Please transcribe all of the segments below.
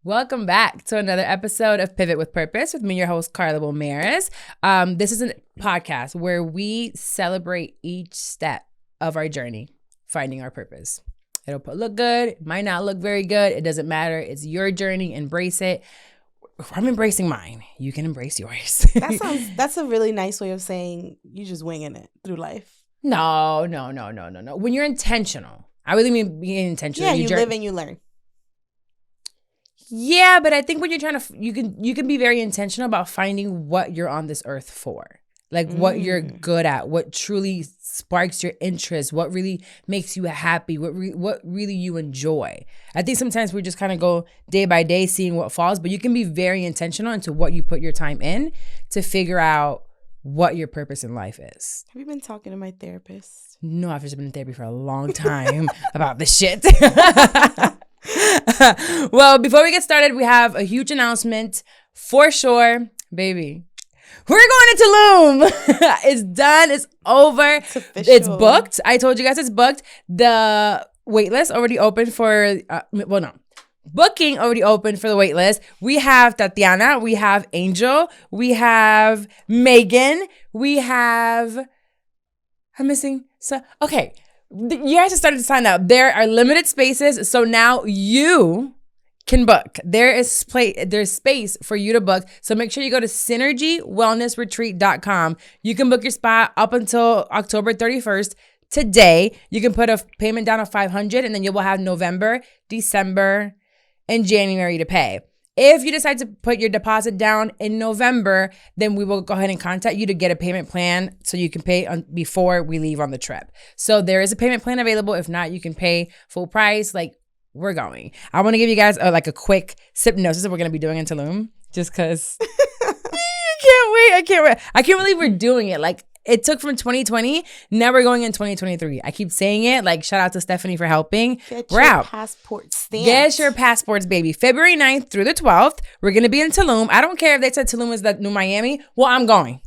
Welcome back to another episode of Pivot with Purpose with me, your host, Carla Ramirez. This is a podcast where we celebrate each step of our journey, finding our purpose. It'll look good, it might not look very good. It doesn't matter. It's your journey. Embrace it. I'm embracing mine. You can embrace yours. That's a really nice way of saying you just winging it through life. No. When you're intentional, I really mean being intentional. Yeah, you live and you learn. Yeah, but I think when you're trying to, you can be very intentional about finding what you're on this earth for. Like what you're good at, what truly sparks your interest, what really makes you happy, what really you enjoy. I think sometimes we just kind of go day by day seeing what falls, but you can be very intentional into what you put your time in to figure out what your purpose in life is. Have you been talking to my therapist? No, I've just been in therapy for a long time about this shit. Well, before we get started, we have a huge announcement for sure, baby. We're going to Tulum. It's done. It's over. It's booked. I told you guys it's booked. The waitlist already open for, booking already open for the waitlist. We have Tatiana. We have Angel. We have Megan. We have, I'm missing. So, okay. You guys have started to sign up. There are limited spaces. So now you can book. There's space for you to book. So make sure you go to synergywellnessretreat.com. You can book your spot up until October 31st. Today, you can put a payment down of $500 and then you will have November, December, and January to pay. If you decide to put your deposit down in November, then we will go ahead and contact you to get a payment plan so you can pay before we leave on the trip. So there is a payment plan available. If not, you can pay full price. Like, we're going. I want to give you guys a quick hypnosis that we're going to be doing in Tulum just because I can't believe we're doing it. Like, it took from 2020. Now we're going in 2023. I keep saying it. Like, shout out to Stephanie for helping. We're out. Passport stamp. Get your passports, baby. February 9th through the 12th. We're going to be in Tulum. I don't care if they said Tulum is the new Miami. Well, I'm going.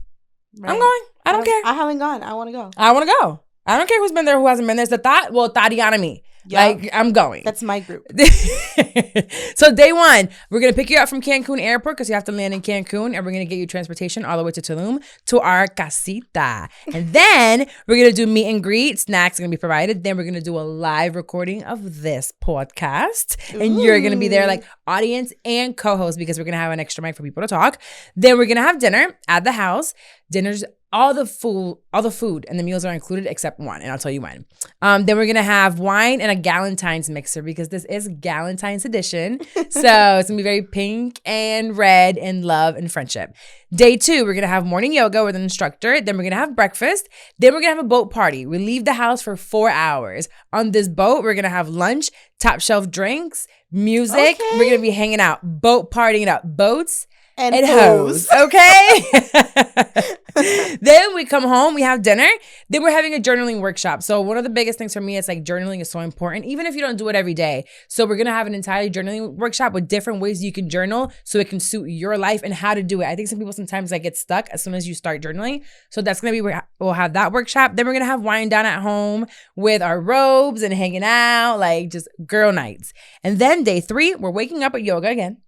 Right. I'm going. I don't care. I haven't gone. I want to go. I want to go. I don't care who's been there, who hasn't been there. It's the thought. Well, Tatiana me. Yep. Like, I'm going. That's my group. So day one, we're going to pick you up from Cancun airport because you have to land in Cancun, and we're going to get you transportation all the way to Tulum to our casita. And then we're going to do meet and greet. Snacks are going to be provided. Then we're going to do a live recording of this podcast. And you're going to be there like audience and co-host because we're going to have an extra mic for people to talk. Then we're going to have dinner at the house. Dinner's all the food and the meals are included except one, and I'll tell you when. Then we're gonna have wine and a Galentine's mixer because this is Galentine's edition. So it's gonna be very pink and red and love and friendship. Day two, we're gonna have morning yoga with an instructor. Then we're gonna have breakfast. Then we're gonna have a boat party. We leave the house for 4 hours. On this boat, we're gonna have lunch, top shelf drinks, music. Okay. We're gonna be hanging out, boat partying it up, boats and hoes. Okay. Then we come home, we have dinner. Then we're having a journaling workshop. So one of the biggest things for me is like journaling is so important, even if you don't do it every day. So we're going to have an entire journaling workshop with different ways you can journal so it can suit your life and how to do it. I think some people sometimes like get stuck as soon as you start journaling. So that's going to be, we'll have that workshop. Then we're going to have wine down at home with our robes and hanging out, like just girl nights. And then day three, we're waking up at yoga again.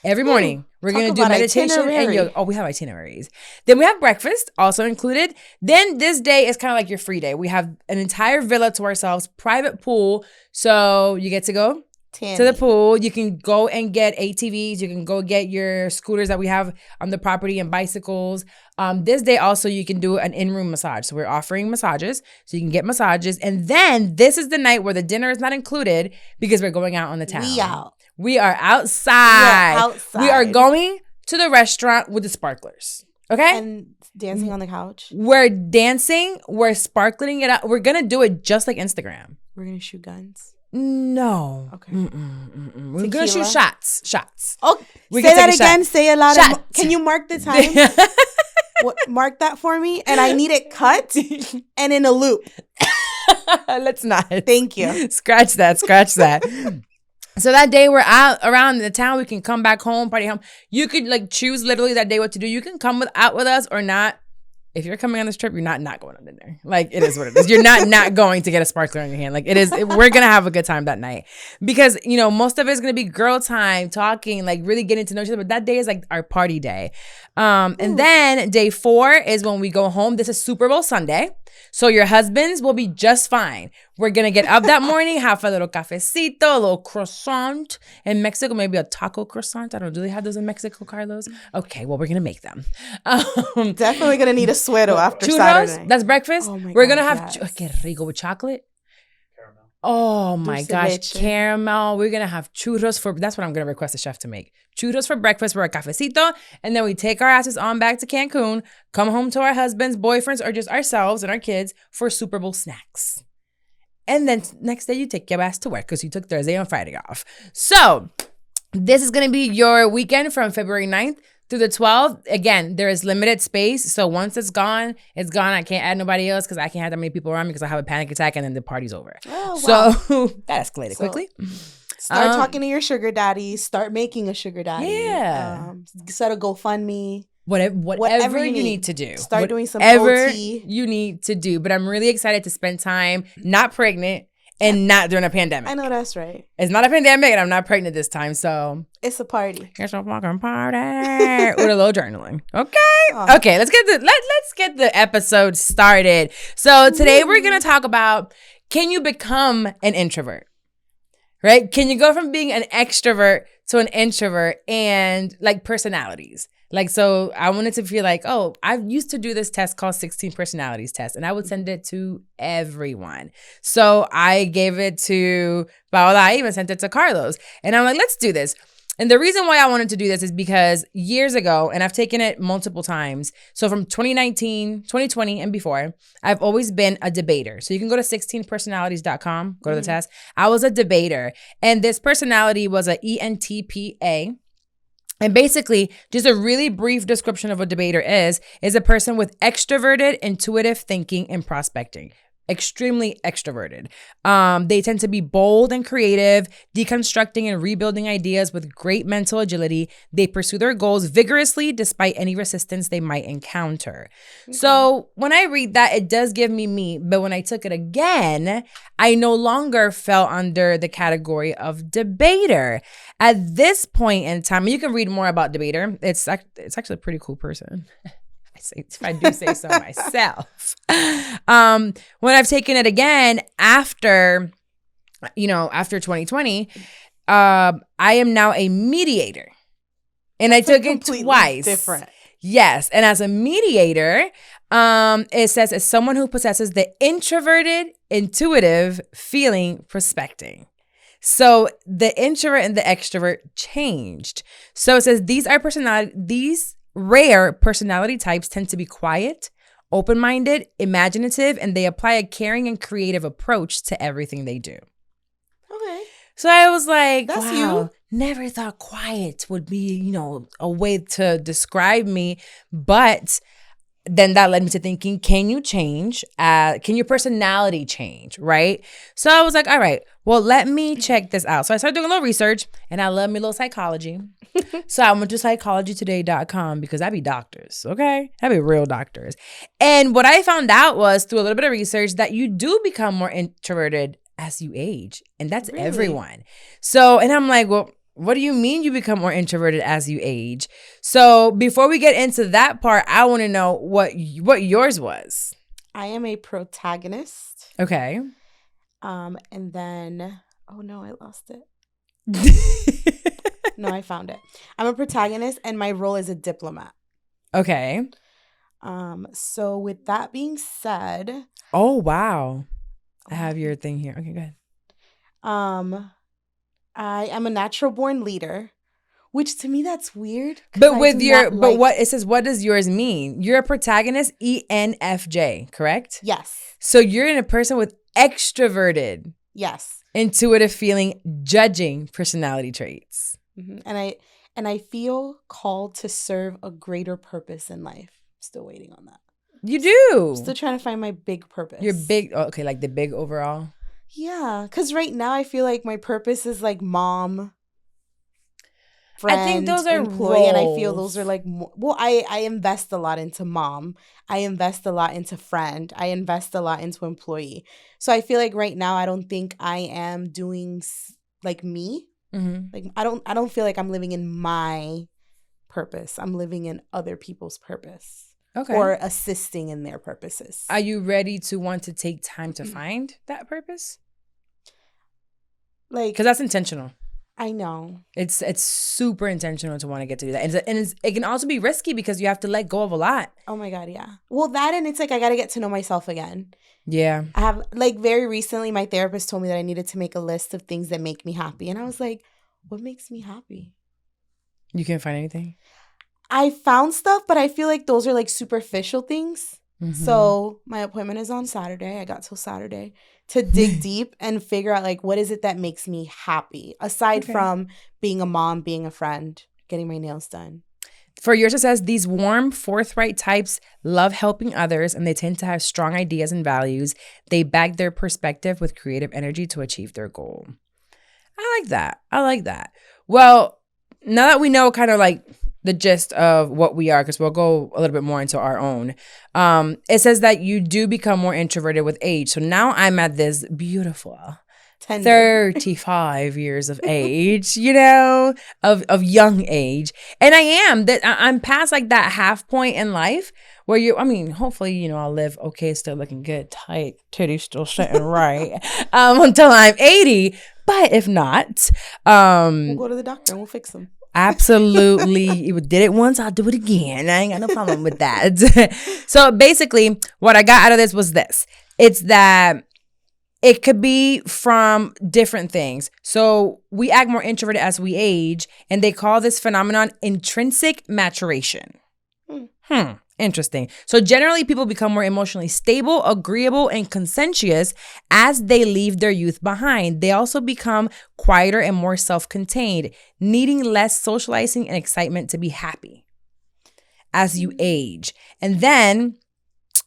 Every morning, we're going to do meditation and yoga. Oh, we have itineraries. Then we have breakfast also included. Then this day is kind of like your free day. We have an entire villa to ourselves, private pool. So you get to go to the pool. You can go and get ATVs. You can go get your scooters that we have on the property and bicycles. This day also you can do an in-room massage. So we're offering massages. So you can get massages. And then this is the night where the dinner is not included because we're going out on the town. We are outside. We are going to the restaurant with the sparklers. Okay? And dancing on the couch. We're dancing. We're sparkling it up. We're going to do it just like Instagram. We're going to shoot guns. No. Okay. We're going to shoot shots. Oh, say that again. Say a lot of. Can you mark the time? Mark that for me. And I need it cut and in a loop. Let's not. Thank you. Scratch that. So that day we're out around the town. We can come back home, party home. You could like choose literally that day what to do. You can come out with us or not. if you're coming on this trip, you're not going on dinner. Like, it is what it is. You're not going to get a sparkler in your hand. Like, we're going to have a good time that night. Because, most of it is going to be girl time, talking, like really getting to know each other. But that day is like our party day. And then day 4 is when we go home. This is Super Bowl Sunday. So your husbands will be just fine. We're going to get up that morning, have a little cafecito, a little croissant. In Mexico, maybe a taco croissant. I don't know. Do they have those in Mexico, Carlos? Okay, well, we're going to make them. Definitely going to need a suero after churros, Saturday. That's breakfast. Oh my we're going to God, have, que rico, with chocolate. Oh my gosh, caramel. We're going to have churros that's what I'm going to request the chef to make. Churros for breakfast for a cafecito. And then we take our asses on back to Cancun, come home to our husbands, boyfriends, or just ourselves and our kids for Super Bowl snacks. And then next day you take your ass to work because you took Thursday and Friday off. So this is going to be your weekend from February 9th through the 12th. Again, there is limited space. So once it's gone, it's gone. I can't add nobody else because I can't have that many people around me because I have a panic attack and then the party's over. Oh, wow. So that escalated quickly. Start talking to your sugar daddy. Start making a sugar daddy. Yeah. Set a GoFundMe. Whatever you need to do. Start doing some OT. You need to do. But I'm really excited to spend time not pregnant and not during a pandemic. I know that's right. It's not a pandemic and I'm not pregnant this time, so it's a party. It's a fucking party with a little journaling. Okay. Okay, let's get the episode started. So today we're gonna talk about, can you become an introvert? Right? Can you go from being an extrovert to an introvert, and like personalities? Like, so I wanted to feel like, oh, I used to do this test called 16 personalities test, and I would send it to everyone. So I gave it to Paola. I even sent it to Carlos. And I'm like, let's do this. And the reason why I wanted to do this is because years ago, and I've taken it multiple times. So from 2019, 2020, and before, I've always been a debater. So you can go to 16personalities.com, go to the test. I was a debater. And this personality was a ENTPA. And basically, just a really brief description of what a debater is a person with extroverted, intuitive thinking and prospecting. Extremely extroverted. They tend to be bold and creative, deconstructing and rebuilding ideas with great mental agility. They pursue their goals vigorously despite any resistance they might encounter. Okay. So when I read that, it does give me, but when I took it again, I no longer fell under the category of debater. At this point in time, you can read more about debater. It's actually a pretty cool person. If I do say so myself. When I've taken it again after 2020, I am now a mediator. And That's I took it twice. Different. Yes. And as a mediator, it says as someone who possesses the introverted, intuitive, feeling, prospecting. So the introvert and the extrovert changed. So it says these rare personality types tend to be quiet, open-minded, imaginative, and they apply a caring and creative approach to everything they do. Okay. So I was like, that's wow, you. Never thought quiet would be, a way to describe me. But then that led me to thinking, can you change? Can your personality change, right? So I was like, all right, well, let me check this out. So I started doing a little research, and I love me a little psychology. So I went to psychologytoday.com because I be doctors, okay? I be real doctors. And what I found out was, through a little bit of research, that you do become more introverted as you age. And that's really? Everyone. So, and I'm like, well, what do you mean you become more introverted as you age? So before we get into that part, I want to know what yours was. I am a protagonist. Okay. And then, oh no, I lost it. No, I found it. I'm a protagonist and my role is a diplomat. Okay. So with that being said. Oh, wow. I have your thing here. Okay, go ahead. I am a natural born leader, which to me that's weird. But it says, what does yours mean? You're a protagonist, ENFJ, correct? Yes. So you're in a person with extroverted. Yes. Intuitive feeling, judging personality traits. Mm-hmm. And I feel called to serve a greater purpose in life. Still waiting on that. You do. I'm still trying to find my big purpose. Your big, okay, like the big overall. Yeah, because right now I feel like my purpose is like mom, friend, I think those are employee, roles. and I feel those are like well, I invest a lot into mom. I invest a lot into friend. I invest a lot into employee. So I feel like right now I don't think I am doing like me. Mm-hmm. Like I don't feel like I'm living in my purpose. I'm living in other people's purpose. Okay. Or assisting in their purposes. Are you ready to want to take time to find that purpose? Like, because that's intentional. I know. It's super intentional to want to get to do that. And it can also be risky because you have to let go of a lot. Oh my God, yeah. Well, that and it's like I got to get to know myself again. Yeah. I have, like, very recently, my therapist told me that I needed to make a list of things that make me happy. And I was like, what makes me happy? You can't find anything? I found stuff, but I feel like those are like superficial things. Mm-hmm. So my appointment is on Saturday. I got till Saturday to dig deep and figure out like what is it that makes me happy aside from being a mom, being a friend, getting my nails done. For yours, it says these warm, forthright types love helping others and they tend to have strong ideas and values. They back their perspective with creative energy to achieve their goal. I like that. Well, now that we know kind of like the gist of what we are, because we'll go a little bit more into our own. It says that you do become more introverted with age. So now I'm at this beautiful 35 years of age, you know, of young age. And I'm past like that half point in life where hopefully, you know, I'll live okay, still looking good, tight, titties still sitting right until I'm 80. But if not, we'll go to the doctor and we'll fix them. Absolutely. You did it once, I'll do it again. I ain't got no problem with that. So basically, what I got out of this was this. It's that it could be from different things. So we act more introverted as we age, and they call this phenomenon intrinsic maturation. Interesting. So generally, people become more emotionally stable, agreeable, and conscientious as they leave their youth behind. They also become quieter and more self-contained, needing less socializing and excitement to be happy as you age. And then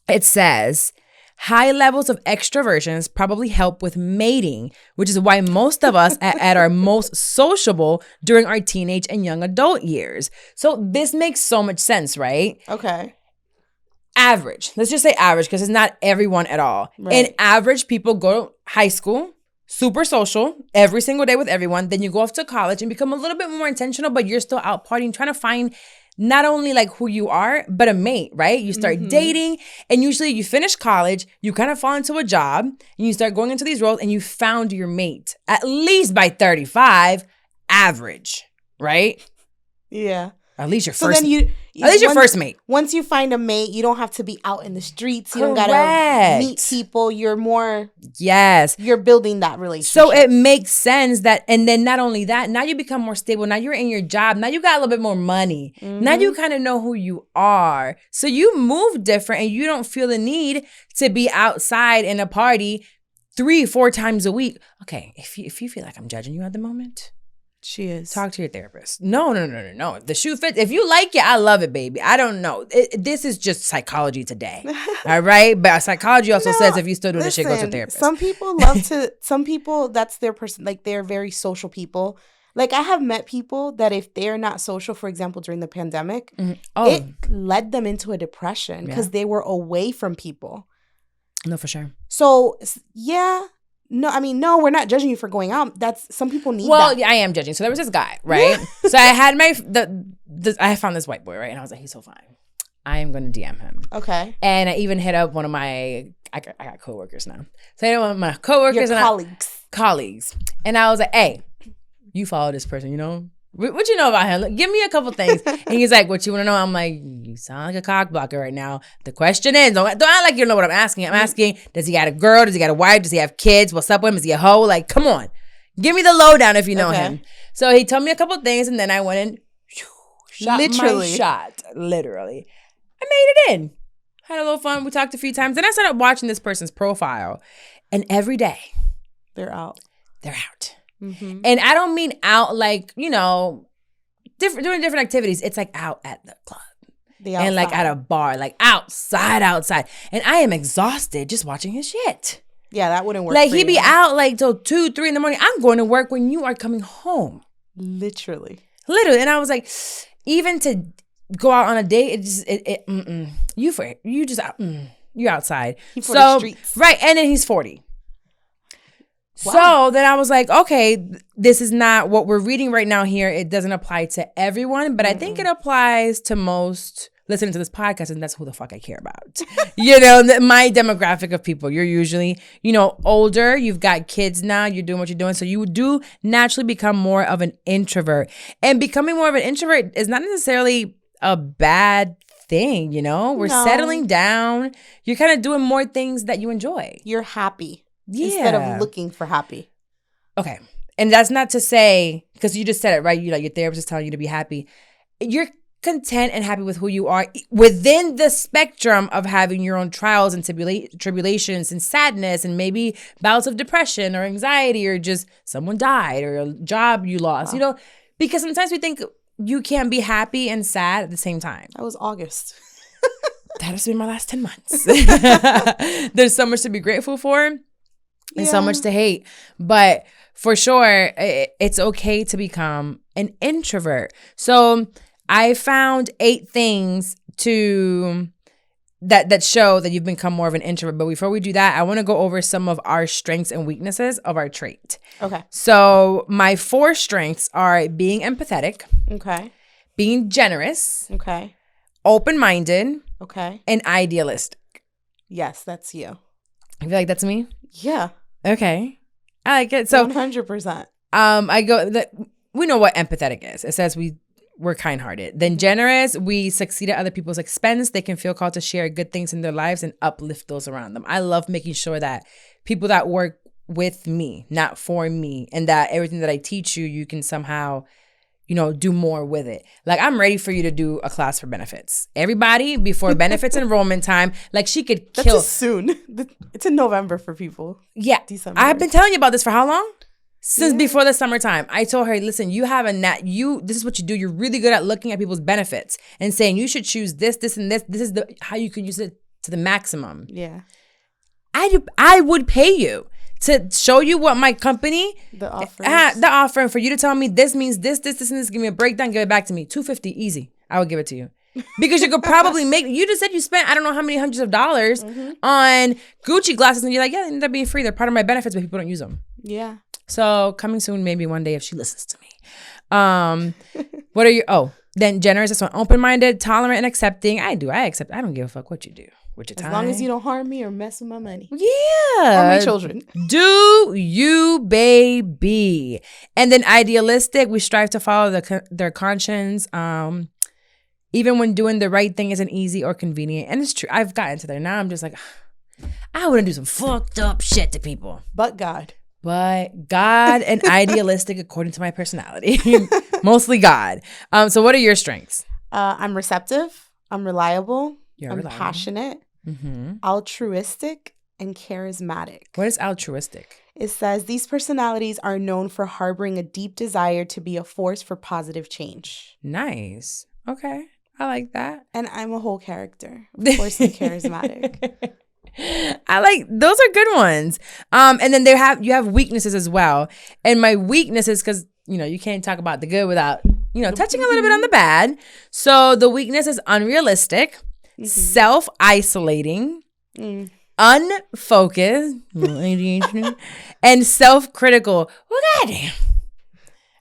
it says high levels of extroversions probably help with mating, which is why most of us are at our most sociable during our teenage and young adult years. So this makes so much sense, right? Okay. Average. Let's just say average because it's not everyone at all. Right. And average people go to high school, super social, every single day with everyone. Then you go off to college and become a little bit more intentional, but you're still out partying, trying to find not only like who you are, but a mate, right? You start dating and usually you finish college, you kind of fall into a job and you start going into these roles and you found your mate at least by 35, average, right? Yeah. At least your first. So then your first mate. Once you find a mate, you don't have to be out in the streets. You don't gotta meet people. You're more. Yes. You're building that relationship. So it makes sense that, and then not only that, now you become more stable. Now you're in your job. Now you got a little bit more money. Now you kind of know who you are. So you move different, and you don't feel the need to be outside in a party 3-4 times a week. Okay, if you feel like I'm judging you at the moment. She is. Talk to your therapist. No. If the shoe fits, if you like it, I love it, baby. I don't know. This is just psychology today. All right? But psychology also says if you still do this shit, go to a therapist. Some people some people, that's their person. Like, they're very social people. Like, I have met people that if they're not social, for example, during the pandemic, it led them into a depression because they were away from people. No, for sure. So, yeah. No, we're not judging you for going out. That's some people need that. Well, yeah, I am judging. So there was this guy, right? So I had I found this white boy, right? And I was like, he's so fine. I am going to DM him. Okay. And I even hit up one of my, I got coworkers now. So I hit up one of my coworkers. Your colleagues. And I was like, hey, you follow this person, you know? What you know about him? Like, give me a couple things. And he's like, what you want to know? I'm like, you sound like a cock blocker right now. The question is, don't act like you don't know what I'm asking. I'm asking, does he got a girl? Does he got a wife? Does he have kids? What's up with him? Is he a hoe? Like, come on. Give me the lowdown if you know him. So he told me a couple things, and then I went and shot my shot. Literally. I made it in. Had a little fun. We talked a few times. Then I started watching this person's profile. And every day. They're out. Mm-hmm. And I don't mean out like, you know, doing different activities. It's like out at the club. And like at a bar, like outside. And I am exhausted just watching his shit. Yeah, that wouldn't work. Like he'd be out like till 2-3 in the morning. I'm going to work when you are coming home. Literally. Literally. And I was like, even to go out on a date, you're outside. He's for the streets. Right. And then he's 40. Wow. So then I was like, okay, this is not what we're reading right now here. It doesn't apply to everyone, but I think it applies to most listening to this podcast, and that's who the fuck I care about. My demographic of people. You're usually, older. You've got kids now. You're doing what you're doing. So you do naturally become more of an introvert. And becoming more of an introvert is not necessarily a bad thing, We're settling down. You're kind of doing more things that you enjoy. You're happy. Yeah. Instead of looking for happy. Okay. And that's not to say, because you just said it, right? Your therapist is telling you to be happy. You're content and happy with who you are within the spectrum of having your own trials and tribulations and sadness and maybe bouts of depression or anxiety or just someone died or a job you lost, because sometimes we think you can't be happy and sad at the same time. That was August. That has been my last 10 months. There's so much to be grateful for. And so much to hate. But for sure, it's okay to become an introvert. So I found 8 things that show that you've become more of an introvert. But before we do that, I want to go over some of our strengths and weaknesses of our trait. Okay. So my 4 strengths are being empathetic. Okay. Being generous. Okay. Open-minded. Okay. And idealistic. Yes, that's you. I feel like that's me? Yeah. Okay. I like it. So 100%. We know what empathetic is. It says we're kind-hearted. Then generous, we succeed at other people's expense. They can feel called to share good things in their lives and uplift those around them. I love making sure that people that work with me, not for me, and that everything that I teach you, you can somehow, do more with it. Like, I'm ready for you to do a class for benefits. Everybody, before benefits enrollment time, like, she could kill. That's soon. It's in November for people. Yeah. December. I've been telling you about this for how long? Since before the summertime. I told her, listen, you have this is what you do. You're really good at looking at people's benefits and saying you should choose this, this, and this. This is how you can use it to the maximum. Yeah. I would pay you to show you what my company, the offer, and for you to tell me this means this, and this. Give me a breakdown, give it back to me. $250, easy. I would give it to you. Because you could probably you just said you spent, I don't know how many hundreds of dollars on Gucci glasses, and you're like, yeah, they end up being free. They're part of my benefits, but people don't use them. Yeah. So coming soon, maybe one day if she listens to me. What are you? Then generous, this one. Open-minded, tolerant, and accepting. I accept. I don't give a fuck what you do. With your time. As long as you don't harm me or mess with my money. Yeah. Or my children. Do you, baby. And then idealistic, we strive to follow their conscience. Even when doing the right thing isn't easy or convenient. And it's true. I've gotten to there. Now I'm just like, I want to do some fucked up shit to people. But God and idealistic according to my personality. Mostly God. So what are your strengths? I'm receptive. I'm reliable. I'm passionate, altruistic, and charismatic. What is altruistic? It says these personalities are known for harboring a deep desire to be a force for positive change. Nice. Okay. I like that. And I'm a whole character. Of course, I'm charismatic. I like, those are good ones. And then you have weaknesses as well. And my weaknesses, because, you can't talk about the good without, touching a little bit on the bad. So the weakness is unrealistic. Self-isolating, unfocused, and self-critical. Well, goddamn.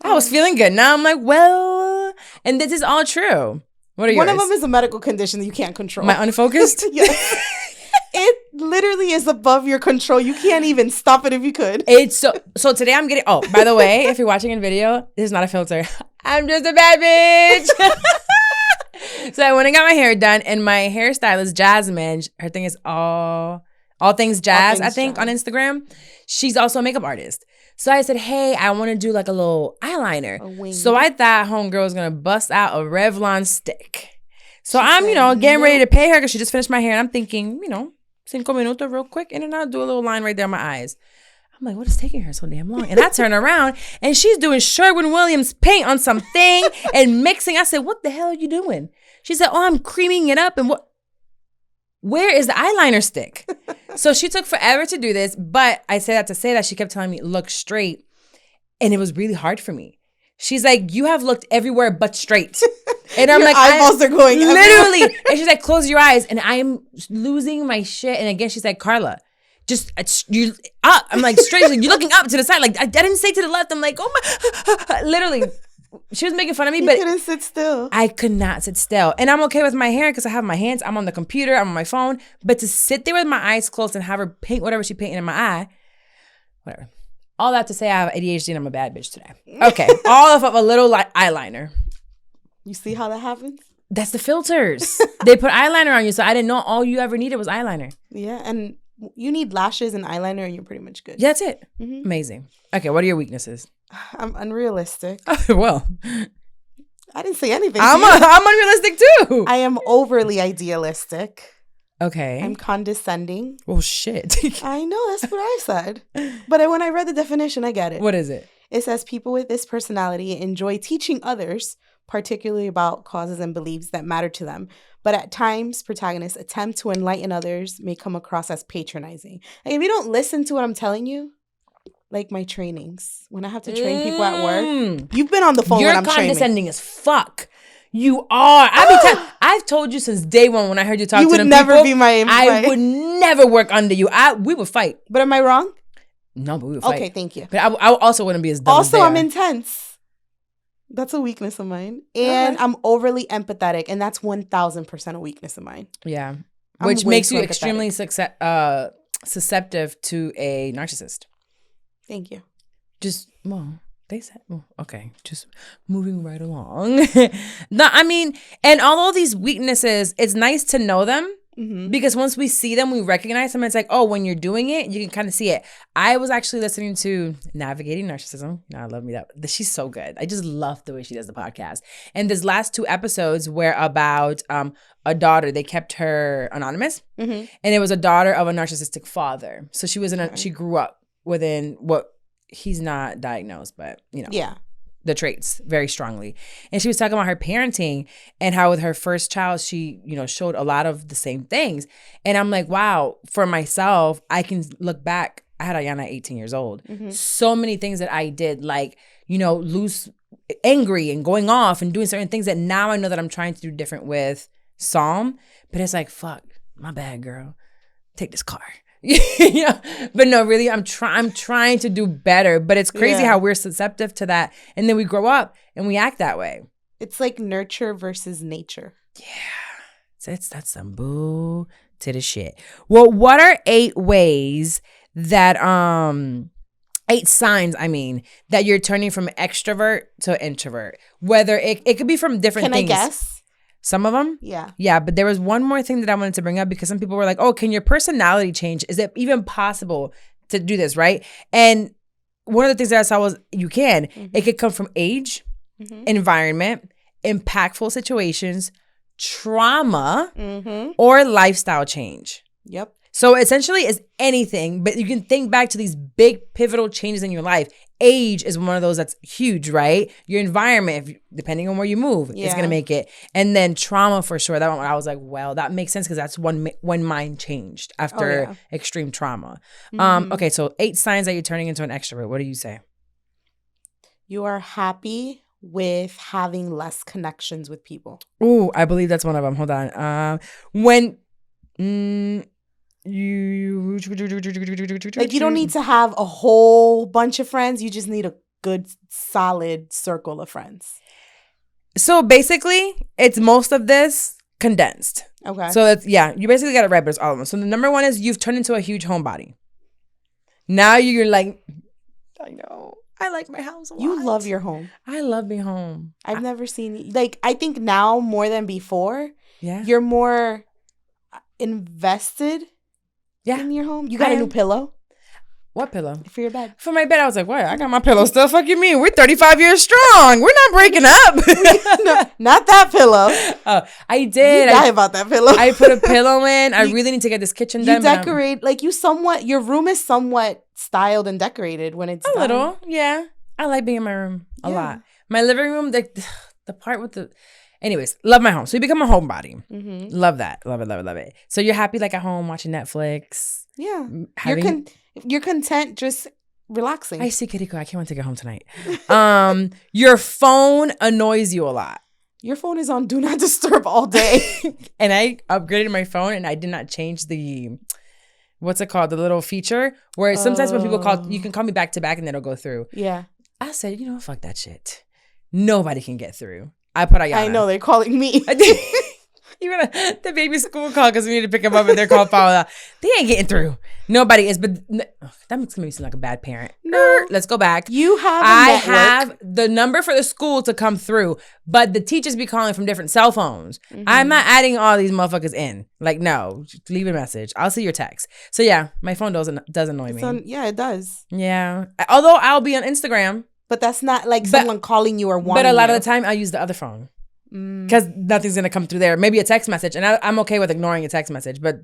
I was feeling good. Now I'm like, well, and this is all true. What are yours? One of them is a medical condition that you can't control. My unfocused? Yes. It literally is above your control. You can't even stop it if you could. It's so today I'm getting, by the way, if you're watching in video, this is not a filter. I'm just a bad bitch. So I went and got my hair done, and my hairstylist, Jasmine, her thing is all things jazz, I think, on Instagram. She's also a makeup artist. So I said, hey, I want to do like a little eyeliner. So I thought homegirl was going to bust out a Revlon stick. So I'm, getting ready to pay her because she just finished my hair. And I'm thinking, 5 minutos real quick, and then I'll do a little line right there on my eyes. I'm like, what is taking her so damn long? And I turn around, and she's doing Sherwin-Williams paint on something and mixing. I said, what the hell are you doing? She said, I'm creaming it up. And where is the eyeliner stick? So she took forever to do this, but I say that to say that she kept telling me, look straight. And it was really hard for me. She's like, you have looked everywhere but straight. And I'm Your like, eyeballs are going literally. And she's like, close your eyes. And I'm losing my shit. And again, she's like, Carla, just you up. I'm like, straight. Like, you're looking up to the side. Like, I didn't say to the left. I'm like, oh my. Literally. She was making fun of me, but couldn't sit still. I could not sit still. And I'm okay with my hair because I have my hands. I'm on the computer. I'm on my phone. But to sit there with my eyes closed and have her paint whatever she painted in my eye, whatever. All that to say I have ADHD and I'm a bad bitch today. Okay. All of a little eyeliner. You see how that happens? That's the filters. They put eyeliner on you. So I didn't know all you ever needed was eyeliner. Yeah. And you need lashes and eyeliner and you're pretty much good. Yeah, that's it. Mm-hmm. Amazing. Okay. What are your weaknesses? I'm unrealistic. Well, I didn't say anything. I'm unrealistic too. I am overly idealistic. Okay. I'm condescending. Well, shit. I know, that's what I said. But when I read the definition, I get it. What is it? It says people with this personality enjoy teaching others, particularly about causes and beliefs that matter to them. But at times, protagonists attempt to enlighten others may come across as patronizing. Like if you don't listen to what I'm telling you, like my trainings, when I have to train people at work, you've been on the phone when I'm training. You're condescending as fuck. You are. I've told you since day one when I heard you talk to them people. You would never be my I would never work under you. We would fight. But am I wrong? No, but we would fight. Okay, thank you. But I also wouldn't be as dumb Also, as I'm intense. That's a weakness of mine. And I'm overly empathetic. And that's 1,000% a weakness of mine. Yeah. Which makes you extremely susceptible to a narcissist. Thank you. They said, okay, just moving right along. No, I mean, and all of these weaknesses, it's nice to know them because once we see them, we recognize them. It's like, oh, when you're doing it, you can kind of see it. I was actually listening to Navigating Narcissism. I love me that. She's so good. I just love the way she does the podcast. And this last 2 episodes were about a daughter. They kept her anonymous. And it was a daughter of a narcissistic father. So she was she grew up within what he's not diagnosed, but the traits very strongly. And she was talking about her parenting and how with her first child, she, showed a lot of the same things. And I'm like, wow, for myself, I can look back. I had Ayana at 18 years old. So many things that I did, like, lose angry and going off and doing certain things that now I know that I'm trying to do different with Psalm. But it's like, fuck, my bad, girl. Take this car. But no, really, I'm trying to do better. But it's crazy how we're susceptible to that, and then we grow up and we act that way. It's like nurture versus nature. Yeah, that's some boo to the shit. Well, what are 8 ways that 8 signs, that you're turning from extrovert to introvert? Whether it could be from different things. Can I guess? Some of them? Yeah. Yeah, but there was one more thing that I wanted to bring up because some people were like, oh, can your personality change? Is it even possible to do this, right? And one of the things that I saw was you can. It could come from age, environment, impactful situations, trauma, or lifestyle change. Yep. So essentially it's anything, but you can think back to these big pivotal changes in your life. Age is one of those that's huge, right? Your environment, depending on where you move, is going to make it. And then trauma for sure. That one, I was like, well, that makes sense because that's when mine changed after extreme trauma. Okay, so 8 signs that you're turning into an extrovert. What do you say? You are happy with having less connections with people. Ooh, I believe that's one of them. Hold on. When... Like you don't need to have a whole bunch of friends. You just need a good solid circle of friends. So basically it's most of this condensed. Okay. So it's, you basically got it right, but it's all of them. So the number 1 is you've turned into a huge homebody. Now you're like, I know, I like my house a lot. You love your home. I love being home. I've never seen you, like, I think now more than before, you're more invested in your home. You got a new pillow? What pillow? For your bed. For my bed, I was like, what? I got my pillow still. Fuck you mean? We're 35 years strong. We're not breaking up. No, not that pillow. I did. You die about that pillow. I put a pillow in. I really need to get this kitchen done. You decorate, like your room is somewhat styled and decorated when it's a done. little, yeah. I like being in my room a lot. My living room, the part with the... Anyways, love my home. So you become a homebody. Love that. Love it, love it, love it. So you're happy like at home watching Netflix. Yeah. You're content just relaxing. I see Kitty. I can't wait to get home tonight. Your phone annoys you a lot. Your phone is on Do Not Disturb all day. And I upgraded my phone and I did not change the, what's it called? The little feature where sometimes when people call, you can call me back to back and then it'll go through. Yeah. I said, you know, fuck that shit. Nobody can get through. I put Ayana. I know, they're calling me. Even the baby school call because we need to pick them up and they're called Paola. They ain't getting through. Nobody is, but that makes me seem like a bad parent. No. Let's go back. You have I have the number for the school to come through, but the teachers be calling from different cell phones. I'm not adding all these motherfuckers in. Like, no, just leave a message. I'll see your text. So yeah, my phone does annoy me. Yeah, it does. Yeah. Although I'll be on Instagram. But that's not like someone calling you or wanting But a lot you. of the time I use the other phone. Because nothing's going to come through there. Maybe a text message. And I'm okay with ignoring a text message. But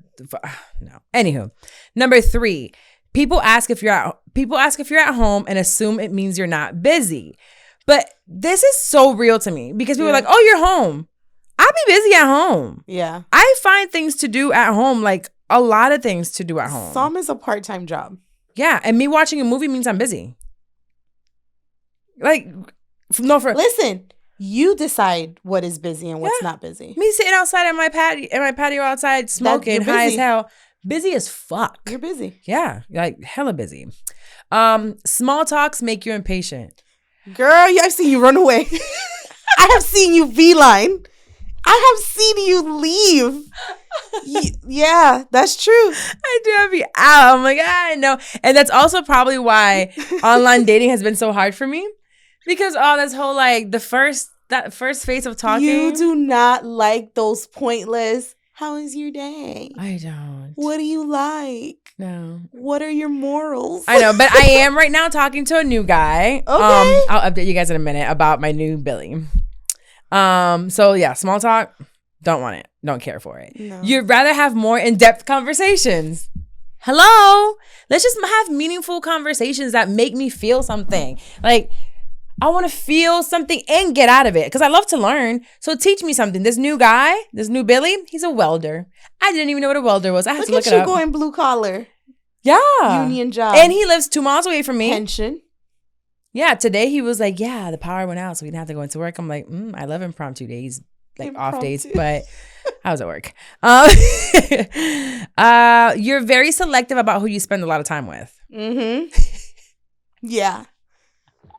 no. Anywho. Number 3. People ask if you're at home and assume it means you're not busy. But this is so real to me. Because people are like, oh, you're home. I'll be busy at home. Yeah. I find things to do at home. Like a lot of things to do at home. Some is a part-time job. Yeah. And me watching a movie means I'm busy. Like, no, for listen, you decide what is busy and what's not busy. Me sitting outside in my patio outside smoking, high as hell, busy as fuck. You're busy. Yeah, like hella busy. Small talks make you impatient. Girl, I've seen you run away. I have seen you beeline. I have seen you leave. Yeah, that's true. I do have be out. I'm like, I know. And that's also probably why online dating has been so hard for me. Because that's whole like that first phase of talking. You do not like those pointless, how is your day? I don't. What do you like? No. What are your morals? I know, but I am right now talking to a new guy. Okay. I'll update you guys in a minute about my new Billy. So yeah, small talk, don't want it. Don't care for it. No. You'd rather have more in-depth conversations. Hello? Let's just have meaningful conversations that make me feel something. Like, I want to feel something and get out of it because I love to learn. So teach me something. This new guy, this new Billy, he's a welder. I didn't even know what a welder was. I had to look it up. Look at you going blue collar. Yeah. Union job. And he lives 2 miles away from me. Pension. Yeah. Today he was like, yeah, the power went out, so we didn't have to go into work. I'm like, I love impromptu days, like off days, but I was at work. You're very selective about who you spend a lot of time with. Yeah.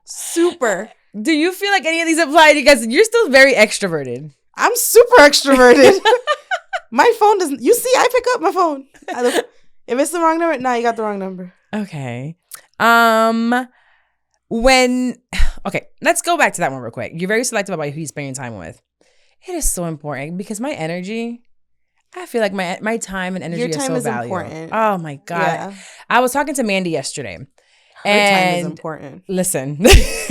Super. Do you feel like any of these apply to you guys? You're still very extroverted. I'm super extroverted. My phone doesn't. You see, I pick up my phone. If it's the wrong number, no, you got the wrong number. Okay. Okay, let's go back to that one real quick. You're very selective about who you spend your time with. It is so important because my energy, I feel like my time and energy Your time is so valuable. important. Oh my God. Yeah. I was talking to Mandy yesterday. Her time is important. Listen.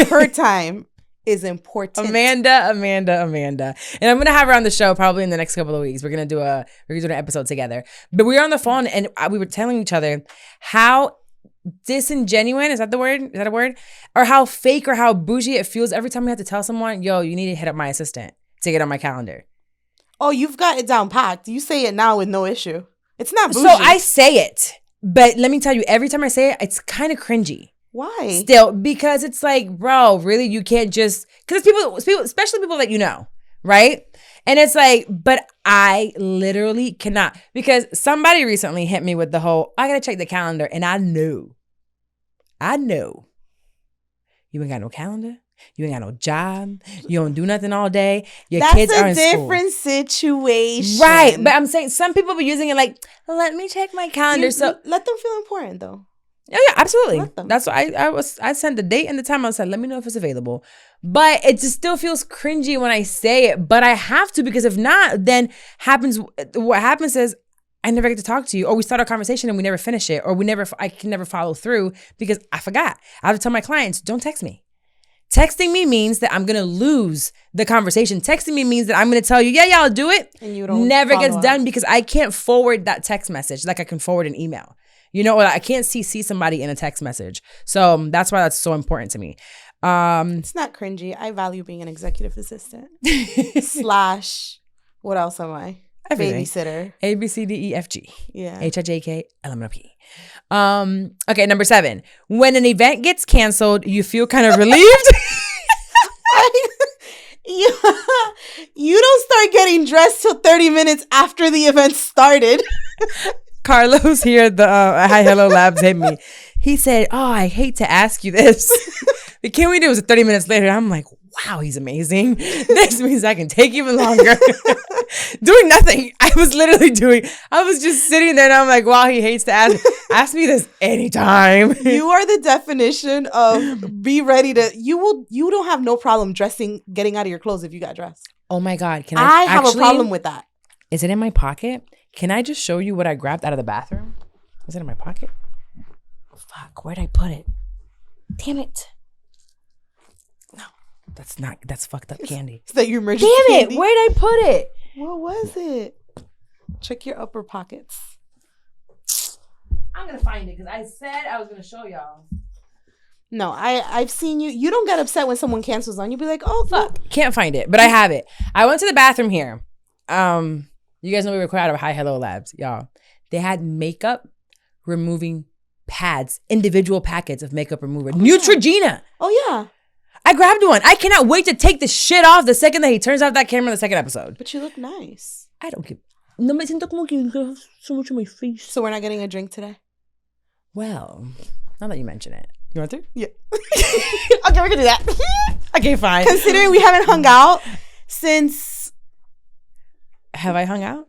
Her time is important. Amanda. And I'm going to have her on the show probably in the next couple of weeks. We're going to do an episode together. But we were on the phone and we were telling each other how disingenuous, is that a word? Or how fake or how bougie it feels every time we have to tell someone, yo, you need to hit up my assistant to get on my calendar. Oh, you've got it down packed. You say it now with no issue. It's not bougie. So I say it. But let me tell you, every time I say it, it's kind of cringy. Why? Still, because it's like, bro, really, you can't just, because people, especially people that you know, right? And it's like, but I literally cannot, because somebody recently hit me with the whole, I gotta check the calendar, and I know, you ain't got no calendar. You ain't got no job. You don't do nothing all day. Your kids are in school. That's a different situation. Right. But I'm saying some people be using it like, let me check my calendar. So let them feel important though. Yeah, absolutely. That's why I sent the date and the time. I said, let me know if it's available. But it just still feels cringy when I say it. But I have to, because if not, then what happens is I never get to talk to you, or we start a conversation and we never finish it, or I can never follow through because I forgot. I have to tell my clients, don't text me. Texting me means that I'm going to lose the conversation. Texting me means that I'm going to tell you, yeah, I'll do it. And you don't never gets done because I can't forward that text message like I can forward an email. You know, I can't see somebody in a text message. So that's why that's so important to me. It's not cringy. I value being an executive assistant. / what else am I? Everything. Babysitter. A, B, C, D, E, F, G. Yeah. H, I, J, K, L, M, N, O, P. Okay, number 7. When an event gets canceled, you feel kind of relieved. You don't start getting dressed till 30 minutes after the event started. Carla, who's here at the Hi Hello Labs, hit me. He said, "Oh, I hate to ask you this, but can we do it 30 minutes later?" I'm like, wow, he's amazing. This means I can take even longer. Doing nothing. I was just sitting there and I'm like, wow, he hates to ask me this anytime. You are the definition of be ready to, you don't have no problem getting out of your clothes if you got dressed. Oh my God. I have a problem with that. Is it in my pocket? Can I just show you what I grabbed out of the bathroom? Is it in my pocket? Fuck, where'd I put it? Damn it. No, that's fucked up candy. Is that your emergency Damn candy? it, where'd I put it? What was it? Check your upper pockets. I'm gonna find it because I said I was gonna show y'all. No, I've seen you. You don't get upset when someone cancels on you. Be like, oh, fuck. Can't find it, but I have it. I went to the bathroom here. You guys know we record out of Hi Hello Labs, y'all. They had makeup removing pads, individual packets of makeup remover. Neutrogena. Oh, yeah. I grabbed one. I cannot wait to take this shit off the second that he turns off that camera in the second episode. But you look nice. I don't give. No me siento como que so much on my face. So we're not getting a drink today? Well, now that you mention it. You want to? Yeah. Okay, we're gonna do that. Okay, fine. Considering we haven't hung out since... Have I hung out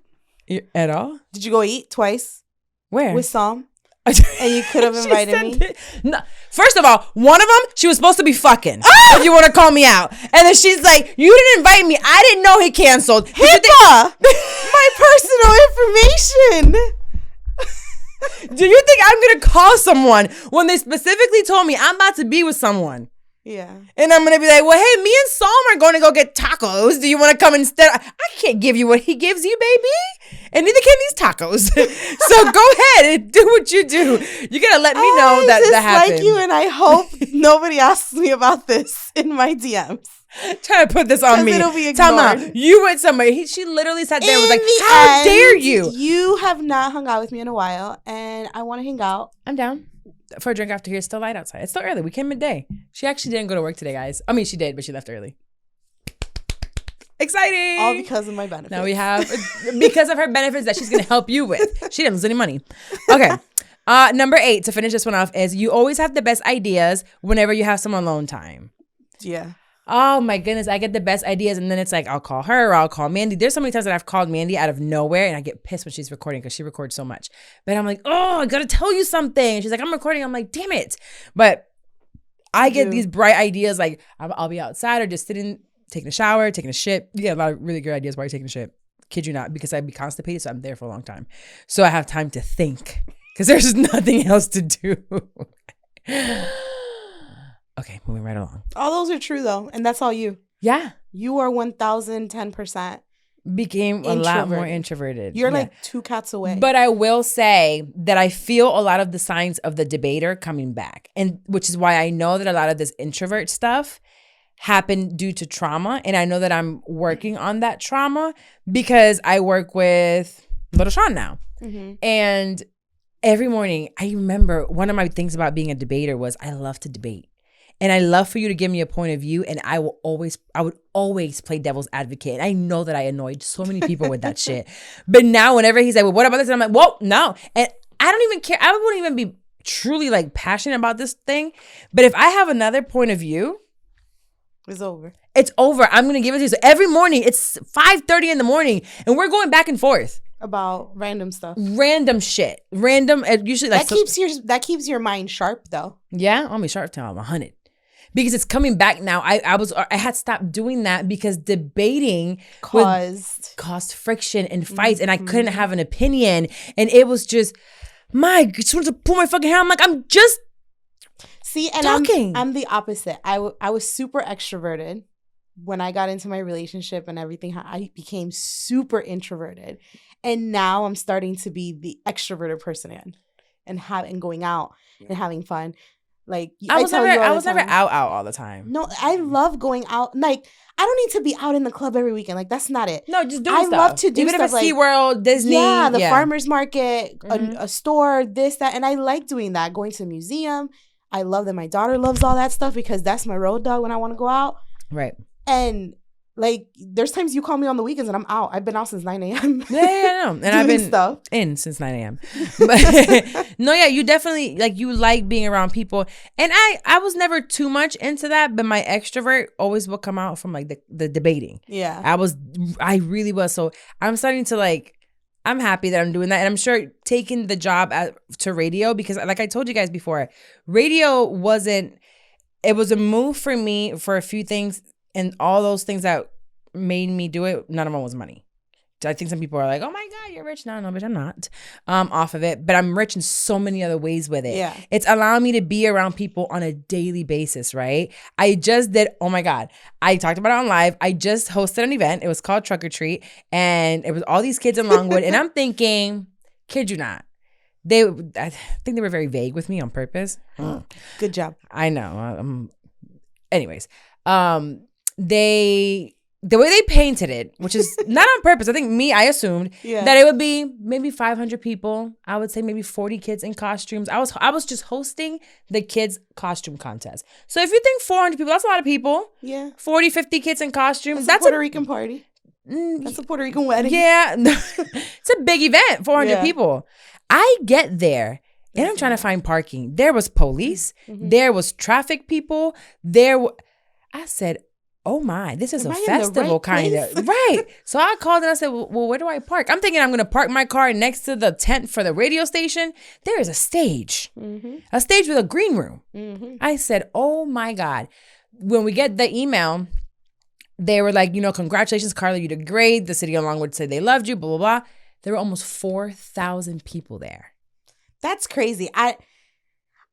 at all? Did you go eat twice? Where? With Sam? And you could have invited me. No. First of all, one of them, she was supposed to be fucking. If you want to call me out. And then she's like, you didn't invite me. I didn't know he canceled. HIPAA! My personal information. Do you think I'm going to call someone when they specifically told me I'm about to be with someone? Yeah. And I'm going to be like, well, hey, me and Psalm are going to go get tacos. Do you want to come instead? I can't give you what he gives you, baby. And neither can these tacos. So go ahead and do what you do. You got to let me know that happened. Like you, and I hope nobody asks me about this in my DMs. Try to put this on me. It'll be ignored. You with somebody. She literally sat there and was like, how dare you? You have not hung out with me in a while, and I want to hang out. I'm down for a drink after here. It's still light outside. It's still early. We came midday. She actually didn't go to work today, guys. I mean, she did, but she left early. Exciting. All because of my benefits. Now we have, because of her benefits that she's going to help you with. She didn't lose any money. Okay. Number 8, to finish this one off, is you always have the best ideas whenever you have some alone time. Yeah. Oh my goodness, I get the best ideas, and then it's like I'll call her or I'll call Mandy. There's so many times that I've called Mandy out of nowhere, and I get pissed when she's recording because she records so much. But I'm like, oh, I gotta tell you something. And she's like, I'm recording. I'm like, damn it. But I get these bright ideas, like I'll be outside or just sitting, taking a shower, taking a shit. You get a lot of really good ideas while you're taking a shit. Kid you not, because I'd be constipated, so I'm there for a long time. So I have time to think because there's nothing else to do. Okay, moving right along. All those are true, though. And that's all you. Yeah. You are 1,010%. Became a lot more introverted. You're like 2 cats away. But I will say that I feel a lot of the signs of the debater coming back. And which is why I know that a lot of this introvert stuff happened due to trauma. And I know that I'm working on that trauma because I work with Little Sean now. Mm-hmm. And every morning, I remember one of my things about being a debater was I love to debate. And I love for you to give me a point of view, and I would always play devil's advocate. And I know that I annoyed so many people with that shit. But now whenever he's like, well, what about this? And I'm like, whoa, no. And I don't even care. I wouldn't even be truly like passionate about this thing. But if I have another point of view, it's over. It's over. I'm going to give it to you. So every morning, it's 5:30 in the morning, and we're going back and forth. About random stuff. Random shit. Random, usually like... That keeps your mind sharp, though. Yeah? I'll be sharp till I'm 100. Because it's coming back now. I had stopped doing that because debating caused friction and fights, and I couldn't have an opinion. And it was just, just wanted to pull my fucking hair. I'm like, I'm just talking. I'm the opposite. I was super extroverted when I got into my relationship and everything. I became super introverted, and now I'm starting to be the extroverted person again, and going out and having fun. Like I was tell you all the never time. out all the time. No, I love going out. Like, I don't need to be out in the club every weekend. Like, that's not it. No, just doing I stuff. love to do even stuff if it's like SeaWorld, Disney. Yeah, the farmer's market, Mhm. a store, this, that. And I like doing that. Going to the museum. I love that my daughter loves all that stuff because that's my road dog when I want to go out. Right. And like, there's times you call me on the weekends and I'm out. I've been out since 9 a.m. Yeah, I know. And I've been stuff. in since 9 a.m. But no, yeah, you definitely, like, you like being around people. And I was never too much into that, but my extrovert always will come out from, like, the debating. Yeah. I really was. So I'm starting to, like, I'm happy that I'm doing that. And I'm sure taking the job to radio, because like I told you guys before, radio it was a move for me for a few things. And all those things that made me do it, none of them was money. I think some people are like, oh my God, you're rich. No, bitch, I'm not off of it. But I'm rich in so many other ways with it. Yeah. It's allowing me to be around people on a daily basis, right? I just did, oh my God. I talked about it on live. I just hosted an event. It was called Truck or Treat. And it was all these kids in Longwood. And I'm thinking, kid you not. I think they were very vague with me on purpose. Good job. I know. Anyways. The way they painted it, which is not on purpose, I assumed that it would be maybe 500 people. I would say maybe 40 kids in costumes. I was just hosting the kids costume contest. So if you think 400 people, that's a lot of people. Yeah. 40, 50 kids in costumes. That's a Puerto Rican party. That's a Puerto Rican wedding. Yeah. It's a big event, 400 people. I get there. And I'm trying to find parking. There was police. Mm-hmm. There was traffic people. I said, oh my, this is a festival kind of. Right. So I called and I said, well, where do I park? I'm thinking I'm going to park my car next to the tent for the radio station. There is a stage. Mm-hmm. A stage with a green room. Mm-hmm. I said, oh my God. When we get the email, they were like, congratulations, Carla, you did great. The city of Longwood said they loved you, blah, blah, blah. There were almost 4,000 people there. That's crazy. I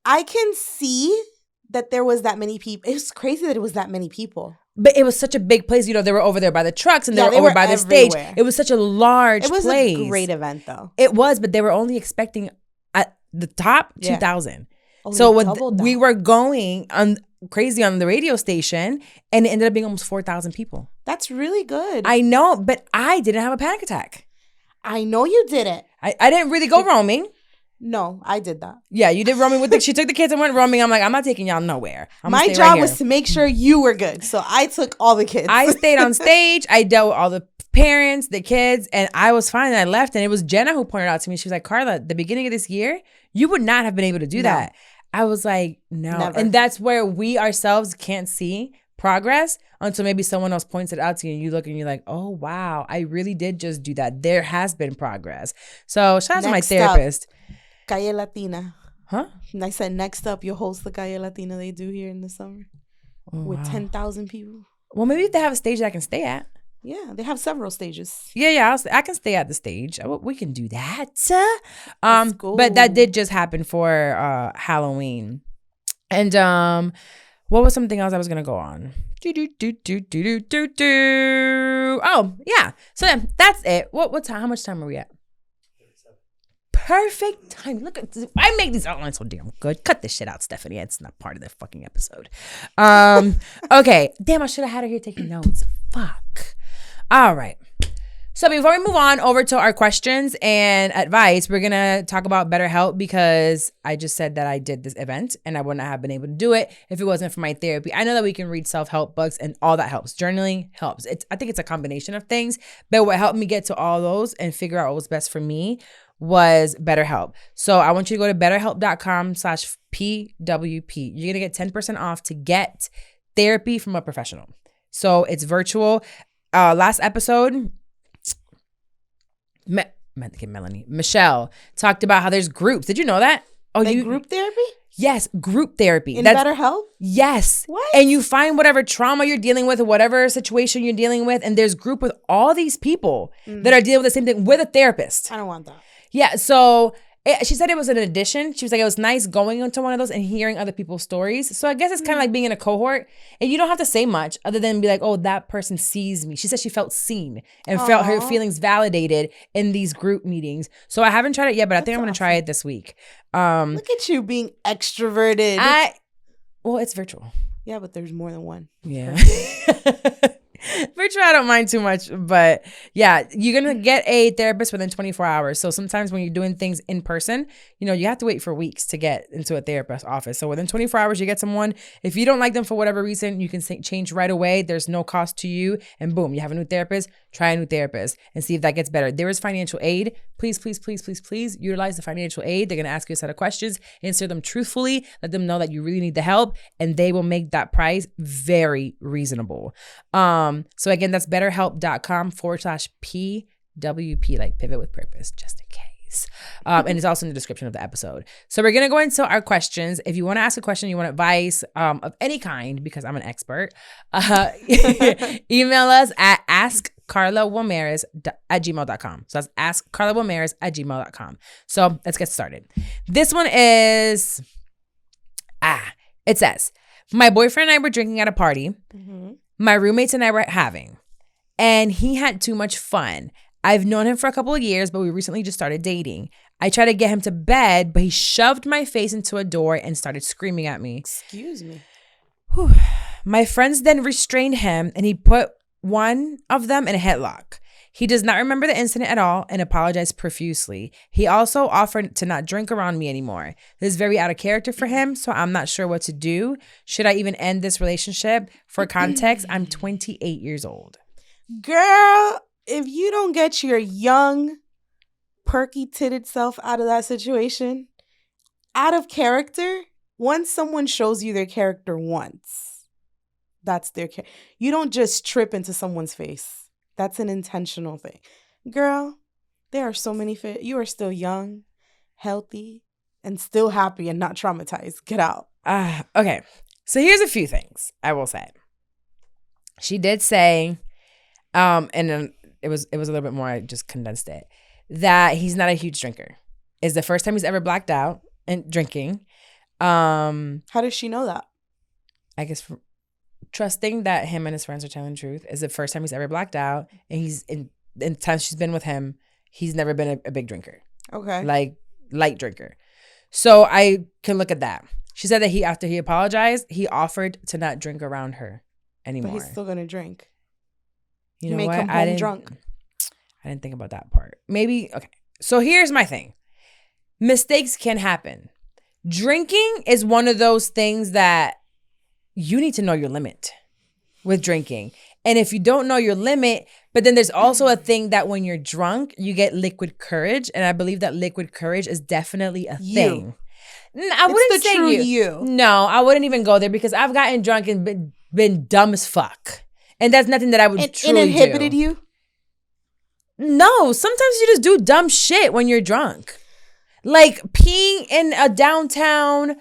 can see that there was that many people. It's crazy that it was that many people. But it was such a big place. They were over there by the trucks and they were over by the stage. It was such a large place. It was a great event, though. It was, but they were only expecting at the top 2,000. So we were going crazy on the radio station, and it ended up being almost 4,000 people. That's really good. I know, but I didn't have a panic attack. I know you didn't. I didn't really go roaming. No, I did that. Yeah, you did roaming she took the kids and went roaming. I'm like, I'm not taking y'all nowhere. My job was to make sure you were good. So I took all the kids. I stayed on stage. I dealt with all the parents, the kids, and I was fine. And I left. And it was Jenna who pointed out to me. She was like, Carla, the beginning of this year, you would not have been able to do that. I was like, no. Never. And that's where we ourselves can't see progress until maybe someone else points it out to you and you look and you're like, oh, wow, I really did just do that. There has been progress. So shout out to my therapist. Calle Latina. Huh? And I said, next up, you'll host the Calle Latina they do here in the summer with 10,000 people. Well, maybe if they have a stage that I can stay at. Yeah, they have several stages. Yeah, I can stay at the stage. We can do that. Cool. But that did just happen for Halloween. And what was something else I was gonna go on? Oh yeah. So then that's it. What time? How much time are we at? Perfect time. Look at this. I make these outlines so damn good. Cut this shit out, Stephanie. It's not part of the fucking episode. Okay. Damn, I should have had her here taking notes. Fuck. All right. So before we move on over to our questions and advice, we're going to talk about BetterHelp because I just said that I did this event and I wouldn't have been able to do it if it wasn't for my therapy. I know that we can read self-help books and all that helps. Journaling helps. I think it's a combination of things, but what helped me get to all those and figure out what was best for me was BetterHelp. So I want you to go to betterhelp.com/PWP. You're going to get 10% off to get therapy from a professional. So it's virtual. Last episode, Michelle talked about how there's groups. Did you know that? Oh, group therapy? Yes, group therapy. In BetterHelp? Yes. What? And you find whatever trauma you're dealing with or whatever situation you're dealing with, and there's group with all these people that are dealing with the same thing with a therapist. I don't want that. Yeah, so She said it was an addition. She was like, it was nice going into one of those and hearing other people's stories. So I guess it's kind of like being in a cohort, and you don't have to say much other than be like, oh, that person sees me. She said she felt seen and felt her feelings validated in these group meetings. So I haven't tried it yet, but I think I'm going to try it this week. Look at you being extroverted. Well, it's virtual. Yeah, but there's more than one. Yeah. Virtual, I don't mind too much, but yeah, you're going to get a therapist within 24 hours. So sometimes when you're doing things in person, you have to wait for weeks to get into a therapist office. So within 24 hours, you get someone. If you don't like them for whatever reason, you can change right away. There's no cost to you. And boom, you have a new therapist. Try a new therapist and see if that gets better. There is financial aid. Please, please, please, please, please utilize the financial aid. They're going to ask you a set of questions. Answer them truthfully. Let them know that you really need the help, and they will make that price very reasonable. So again, that's betterhelp.com/PWP, like pivot with purpose, just in case. And it's also in the description of the episode. So we're going to go into our questions. If you want to ask a question, you want advice of any kind, because I'm an expert, email us at askcarlawilmaris@gmail.com. So that's askcarlawilmaris@gmail.com. So let's get started. This one is, it says, my boyfriend and I were drinking at a party. Mm-hmm. My roommates and I were having, and he had too much fun. I've known him for a couple of years, but we recently just started dating. I tried to get him to bed, but he shoved my face into a door and started screaming at me. Excuse me. Whew. My friends then restrained him, and he put one of them in a headlock. He does not remember the incident at all and apologized profusely. He also offered to not drink around me anymore. This is very out of character for him, so I'm not sure what to do. Should I even end this relationship? For context, I'm 28 years old. Girl, if you don't get your young, perky-titted self out of that situation, out of character, once someone shows you their character once, that's their character. You don't just trip into someone's face. That's an intentional thing. Girl, there are so many you are still young, healthy, and still happy and not traumatized. Get out. Okay. So here's a few things I will say. She did say, and then it was a little bit more, I just condensed it, that he's not a huge drinker. It's the first time he's ever blacked out and drinking. How does she know that? I guess trusting that him and his friends are telling the truth. Is the first time he's ever blacked out, and he's in times she's been with him, he's never been a big drinker. Okay. Like light drinker. So I can look at that. She said that after he apologized, he offered to not drink around her anymore. But he's still gonna drink. You know may what? Come home drunk. I didn't think about that part. Maybe, okay. So here's my thing. Mistakes can happen. Drinking is one of those things that you need to know your limit with drinking. And if you don't know your limit, but then there's also a thing that when you're drunk, you get liquid courage. And I believe that liquid courage is definitely a thing. I wouldn't say you. No, I wouldn't even go there, because I've gotten drunk and been dumb as fuck. And that's nothing that I would truly do. It inhibited you? No, sometimes you just do dumb shit when you're drunk. Like peeing in a downtown,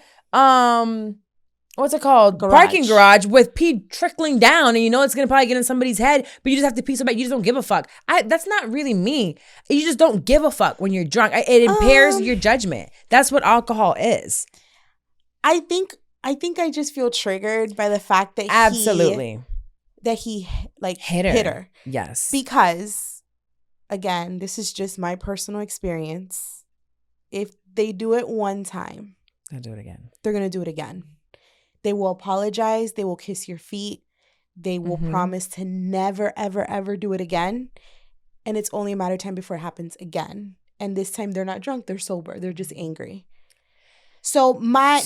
what's it called? Parking garage with pee trickling down, and you know it's gonna probably get in somebody's head, but you just have to pee so bad. You just don't give a fuck. That's not really me. You just don't give a fuck when you're drunk. It impairs your judgment. That's what alcohol is. I think I just feel triggered by the fact that he hit her. Yes. Because again, this is just my personal experience. If they do it one time, they'll do it again. They're gonna do it again. They will apologize. They will kiss your feet. They will promise to never, ever, ever do it again. And it's only a matter of time before it happens again. And this time they're not drunk. They're sober. They're just angry. So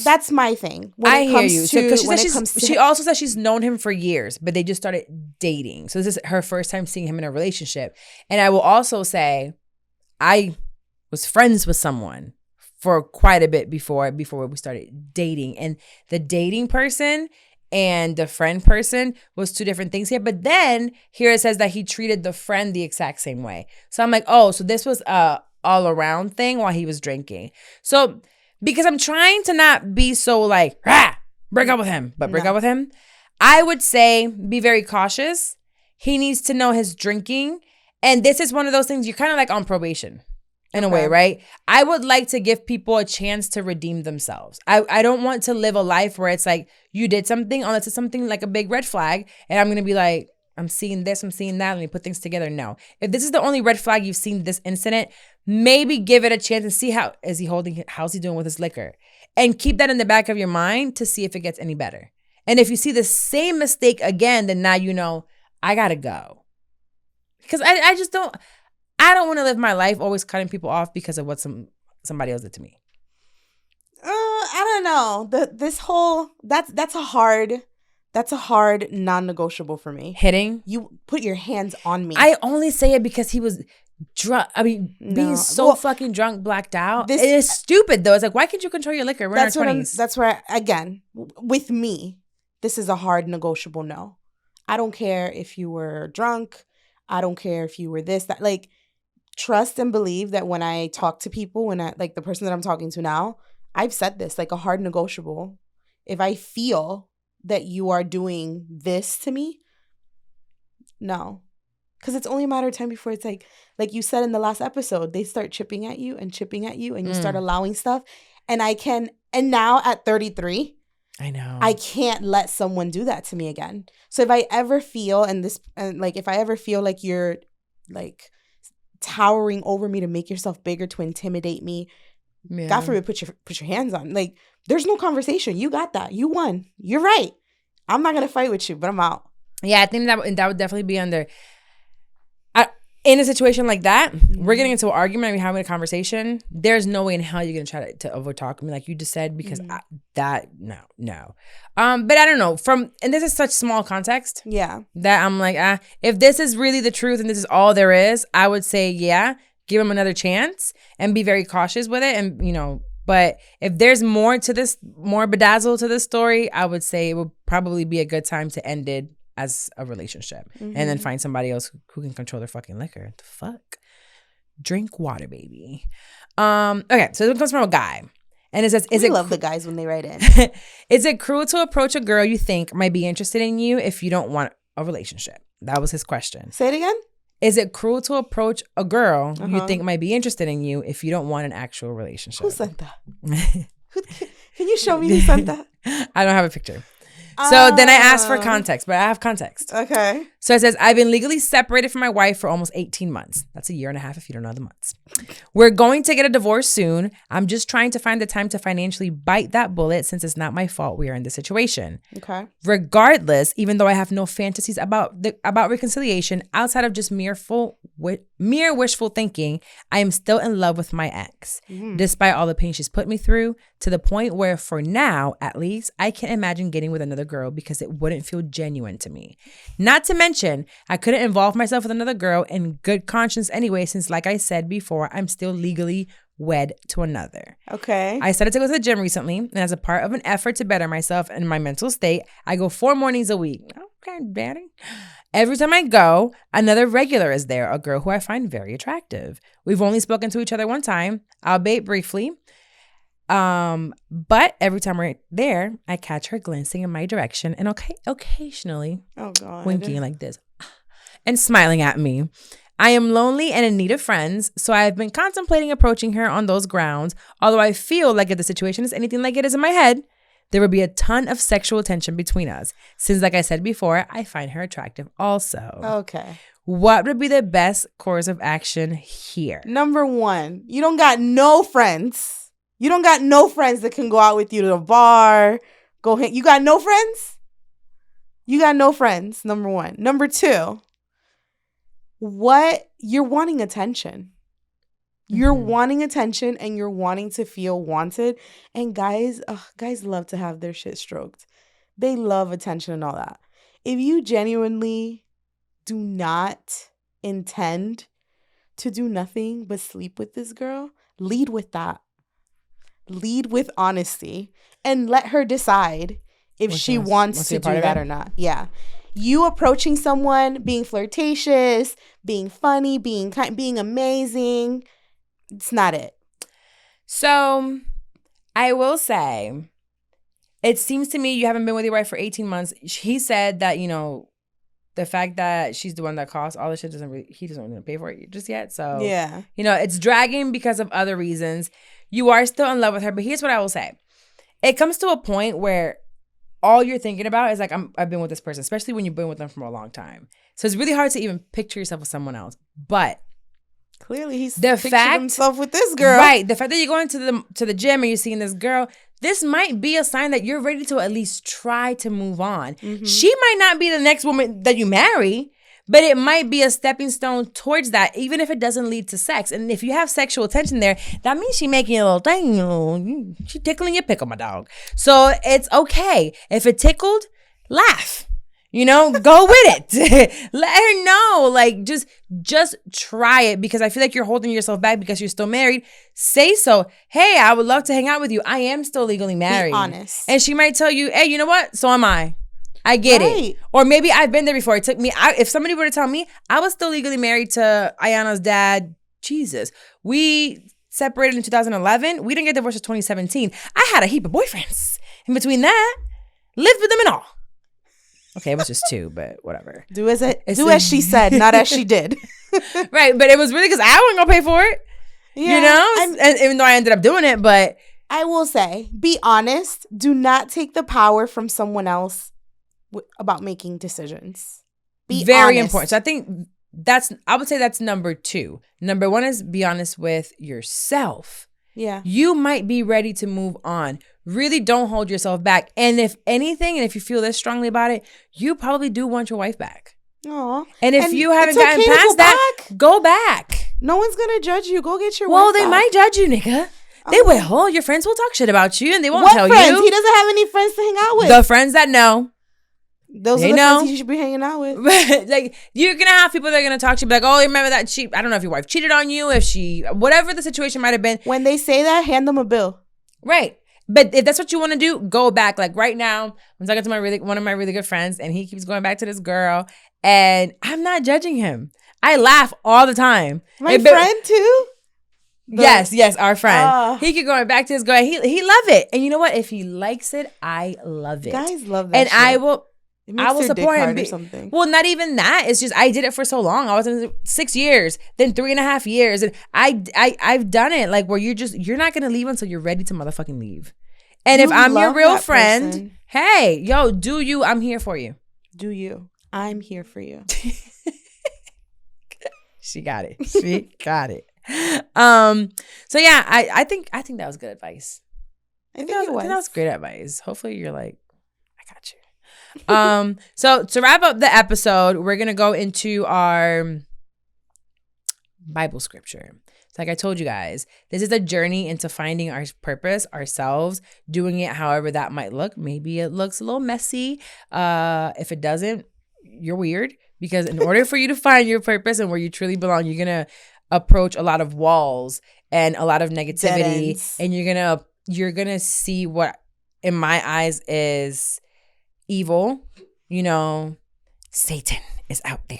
that's my thing. I hear you. She also said she's known him for years, but they just started dating. So this is her first time seeing him in a relationship. And I will also say, I was friends with someone for quite a bit before we started dating. And the dating person and the friend person was two different things here. But then here it says that he treated the friend the exact same way. So I'm like, oh, so this was a all around thing while he was drinking. So because I'm trying to not be so like, break up with him, but break up with him, I would say be very cautious. He needs to know his drinking. And this is one of those things you're kind of like on probation. in a way, right? I would like to give people a chance to redeem themselves. I don't want to live a life where it's like you did something, unless it's something like a big red flag, and I'm going to be like, I'm seeing this, I'm seeing that, and we put things together. No. If this is the only red flag you've seen this incident, maybe give it a chance and see how's he doing with his liquor. And keep that in the back of your mind to see if it gets any better. And if you see the same mistake again, then now you know, I gotta go. Because I just don't want to live my life always cutting people off because of what somebody else did to me. I don't know. This whole that's a hard non-negotiable for me. Hitting? You put your hands on me. I only say it because he was drunk. I mean, being so fucking drunk, blacked out. It is stupid though. It's like, why can't you control your liquor? We're in our 20s. That's where, again, with me, this is a hard negotiable no. I don't care if you were drunk. I don't care if you were this, that. Like, trust and believe that when I talk to people, like the person that I'm talking to now, I've said this, like a hard negotiable. If I feel that you are doing this to me, no. Because it's only a matter of time before it's like you said in the last episode, they start chipping at you, and you start allowing stuff. And now at 33, I know, I can't let someone do that to me again. So if I ever feel, if I ever feel like you're like towering over me to make yourself bigger, to intimidate me, God forbid, put your hands on. Like, there's no conversation. You got that. You won. You're right. I'm not gonna fight with you, but I'm out. Yeah, I think that would definitely be under. In a situation like that, we're getting into an argument, we're having a conversation. There's no way in hell you're gonna try to overtalk me like you just said, because no. But I don't know. And this is such small context. Yeah. That I'm like, if this is really the truth and this is all there is, I would say give him another chance and be very cautious with it, and But if there's more to this, more bedazzle to this story, I would say it would probably be a good time to end it as a relationship, and then find somebody else who can control their fucking liquor. The fuck? Drink water, baby. Okay, so this comes from a guy, and it says, I love the guys when they write in. Is it cruel to approach a girl you think might be interested in you if you don't want a relationship? That was his question. Say it again. Is it cruel to approach a girl you think might be interested in you if you don't want an actual relationship? Who sent that? Can you show me who sent that? I don't have a picture. So then I asked for context, but I have context. Okay. So it says, I've been legally separated from my wife for almost 18 months. That's a year and a half if you don't know the months. We're going to get a divorce soon. I'm just trying to find the time to financially bite that bullet since it's not my fault we are in this situation. Okay. Regardless, even though I have no fantasies about reconciliation outside of just mere wishful thinking, I am still in love with my ex, despite all the pain she's put me through, to the point where for now, at least, I can't imagine getting with another girl because it wouldn't feel genuine to me. Not to mention, I couldn't involve myself with another girl in good conscience anyway, since like I said before, I'm still legally wed to another. Okay. I started to go to the gym recently, and as a part of an effort to better myself and my mental state, I go 4 mornings a week. Okay, daddy. Every time I go, another regular is there, a girl who I find very attractive. We've only spoken to each other one time, albeit briefly. But every time we're there, I catch her glancing in my direction and occasionally winking like this and smiling at me. I am lonely and in need of friends, so I have been contemplating approaching her on those grounds, although I feel like if the situation is anything like it is in my head, there would be a ton of sexual tension between us, since like I said before, I find her attractive also. Okay. What would be the best course of action here? Number 1, you don't got no friends. You don't got no friends that can go out with you to the bar, go hang. You got no friends? You got no friends, number 1. Number 2, you're wanting attention. You're wanting attention and you're wanting to feel wanted. And guys love to have their shit stroked. They love attention and all that. If you genuinely do not intend to do nothing but sleep with this girl, lead with that. Lead with honesty and let her decide if she wants to do that or not. Yeah. You approaching someone, being flirtatious, being funny, being kind, being amazing, it's not it. So I will say, it seems to me you haven't been with your wife for 18 months. He said that, the fact that she's the one that costs all the shit he doesn't really pay for it just yet. So Yeah. you know, it's dragging because of other reasons. You are still in love with her, but here's what I will say. It comes to a point where all you're thinking about is like, I've been with this person, especially when you've been with them for a long time. So it's really hard to even picture yourself with someone else. But clearly he's pictured himself with this girl. Right. The fact that you're going to the gym and you're seeing this girl, this might be a sign that you're ready to at least try to move on. Mm-hmm. She might not be the next woman that you marry, but it might be a stepping stone towards that, even if it doesn't lead to sex. And if you have sexual tension there, that means she making a little thing, you know, she tickling your pickle, my dog. So it's okay. If it tickled, laugh. You know, go with it. Let her know. Like, just try it, because I feel like you're holding yourself back because you're still married. Say so. Hey, I would love to hang out with you. I am still legally married. Be honest. And she might tell you, hey, you know what? So am I. I get it. Or maybe I've been there before. It took me, if somebody were to tell me, I was still legally married to Ayana's dad. Jesus. We separated in 2011. We didn't get divorced in 2017. I had a heap of boyfriends. In between that, lived with them and all. Okay, it was just 2, but whatever. Do as she said, not as she did. Right, but it was really because I wasn't going to pay for it. Yeah, you know? And even though I ended up doing it, but... I will say, be honest. Do not take the power from someone else about making decisions. Be very honest. important. So I think I would say that's number 2. Number 1 is be honest with yourself. Yeah. You might be ready to move on. Really don't hold yourself back. And if anything, and if you feel this strongly about it, you probably do want your wife back. Aww. And if you haven't gotten past that, go back. No one's going to judge you. Go get your wife Well, they back. might judge you, nigga. They will. Your friends will talk shit about you and they won't tell friends? you. He doesn't have any friends to hang out with. The friends that know. Those are the friends you should be hanging out with. Like, you're going to have people that are going to talk to you, be like, oh, remember that I don't know if your wife cheated on you, whatever the situation might have been. When they say that, hand them a bill. Right. But if that's what you want to do, go back. Like right now, I'm talking to one of my really good friends, and he keeps going back to this girl, and I'm not judging him. I laugh all the time. My friend too? Yes, our friend. He keep going back to his girl. He love it. And you know what? If he likes it, I love it. Guys love that. And shit. I will support him. Or something. Well, not even that. It's just I did it for so long. I was in 6 years, then 3.5 years, and I've done it. Like where you're not gonna leave until you're ready to motherfucking leave. And if I'm your real friend, hey, yo, do you? I'm here for you. Do you? I'm here for you. She got it. She got it. So yeah, I think that was good advice. I think that was great advice. Hopefully you're like, I got you. So to wrap up the episode, we're gonna go into our Bible scripture. So like I told you guys, this is a journey into finding our purpose, ourselves, doing it however that might look. Maybe it looks a little messy. If it doesn't, you're weird. Because in order for you to find your purpose and where you truly belong, you're gonna approach a lot of walls and a lot of negativity, and you're gonna see what in my eyes is evil. You know, Satan is out there.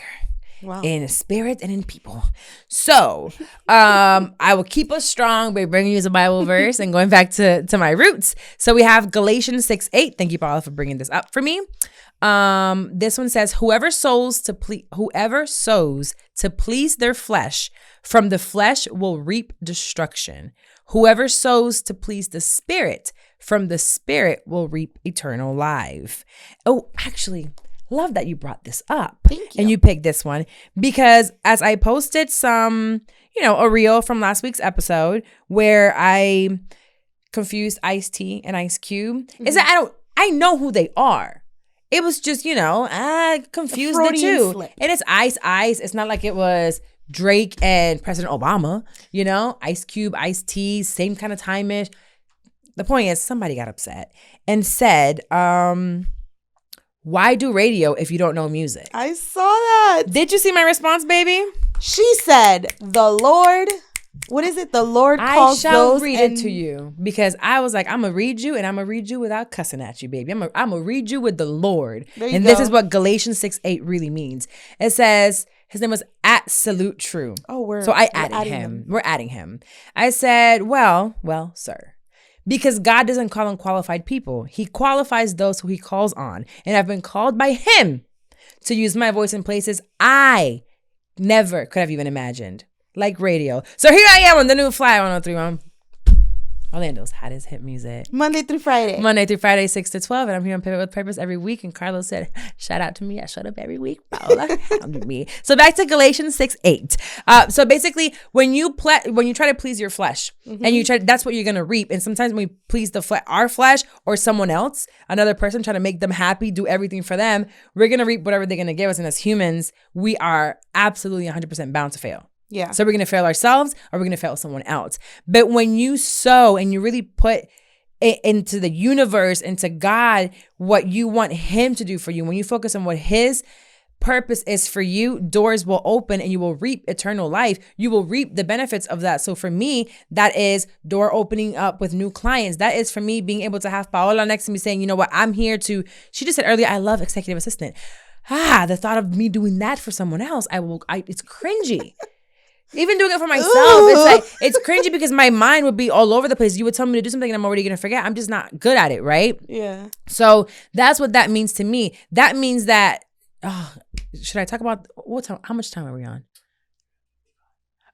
Wow. In spirit and in people. So I will keep us strong by bringing you the Bible verse and going back to my roots. So we have Galatians 6:8. Thank you, Paola, for bringing this up for me. This one says, whoever sows to please their flesh, from the flesh will reap destruction. Whoever sows to please the Spirit, from the Spirit will reap eternal life. Oh, actually, love that you brought this up. Thank you. And you picked this one because as I posted a reel from last week's episode where I confused Iced Tea and Ice Cube, is that I know who they are. It was just, I confused the two. Slip. And it's Ice. It's not like it was Drake and President Obama, Ice Cube, Ice Tea, same kind of time-ish. The point is somebody got upset and said, why do radio if you don't know music? I saw that. Did you see my response, baby? She said, the Lord, what is it? The Lord calls those. I shall read it to you because I was like, I'm going to read you and I'm going to read you without cussing at you, baby. I'm going to read you with the Lord. And this is what Galatians 6:8 really means. It says, his name was @SaluteTrue. Oh, so I added him. We're adding him. I said, well, sir. Because God doesn't call unqualified people. He qualifies those who he calls on and have been called by him. to use my voice in places I never could have even imagined. Like radio. So here I am on the new Fly 103.1. Orlando's hottest hit music. Monday through Friday, 6 to 12. And I'm here on Pivot with Purpose every week. And Carla said, shout out to me. I shut up every week. Paola, hound me. So back to Galatians 6:8. So basically, when you try to please your flesh, and that's what you're going to reap. And sometimes when we please our flesh or someone else, another person, trying to make them happy, do everything for them, we're going to reap whatever they're going to give us. And as humans, we are absolutely 100% bound to fail. Yeah. So we're going to fail ourselves or we're going to fail someone else. But when you sow and you really put it into the universe, into God, what you want him to do for you, when you focus on what his purpose is for you, doors will open and you will reap eternal life. You will reap the benefits of that. So for me, that is door opening up with new clients. That is for me being able to have Paola next to me saying, you know what, I'm here to, she just said earlier, I love executive assistant. The thought of me doing that for someone else, it's cringy. Even doing it for myself, it's cringy because my mind would be all over the place. You would tell me to do something and I'm already going to forget. I'm just not good at it, right? Yeah. So that's what that means to me. That means that, should I talk about, how much time are we on?